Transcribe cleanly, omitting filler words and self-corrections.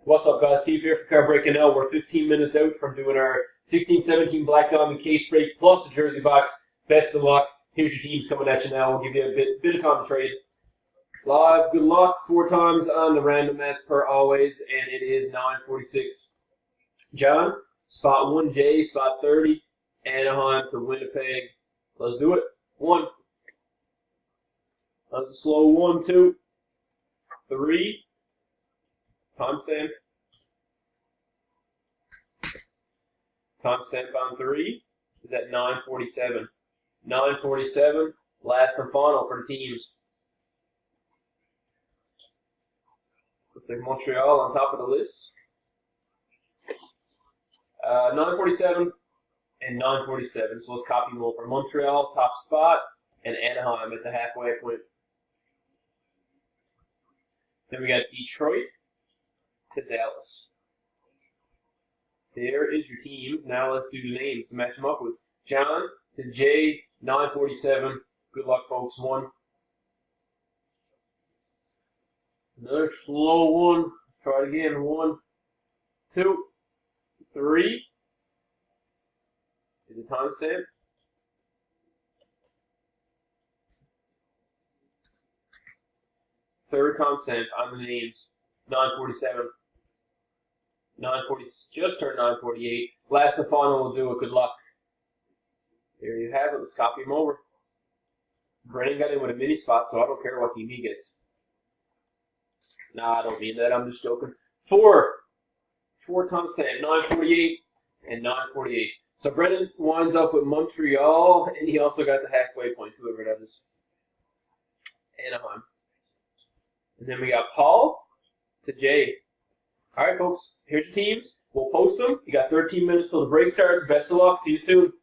What's up, guys? Steve here for Car Breaking Out. We're 15 minutes out from doing our 16-17 Black Diamond case break plus the jersey box. Best of luck. Here's your teams coming at you now. We'll give you a bit of time to trade. Live, good luck. 4 times on the random as per always, and it is 9:46. John, spot 1J, spot 30, Anaheim to Winnipeg. Let's do it. 1. That's a slow 1, 2, 3. Timestamp. Timestamp on 3 is at 9:47. 9:47, last and final for the teams. Looks like Montreal on top of the list. 9:47 and 9:47. So let's copy them over. Montreal, top spot, and Anaheim at the halfway point. Then we got Detroit to Dallas. There is your teams. Now let's do the names to match them up with. John to Jay, 9:47. Good luck, folks. 1. Another slow 1. Try it again. 1, 2, 3. Is it timestamp? Third timestamp on the names. 9:47. 9:40, just turned 9:48. Last and final will do it. Good luck. There you have it. Let's copy them over. Brennan got in with a mini spot, so I don't care what team he gets. Nah, I don't mean that. I'm just joking. 4 timestamp, 9:48 and 9:48. So Brennan winds up with Montreal, and he also got the halfway point, whoever that is. Anaheim. And then we got Paul to Jay. All right, folks, here's your teams. We'll post them. You got 13 minutes till the break starts. Best of luck. See you soon.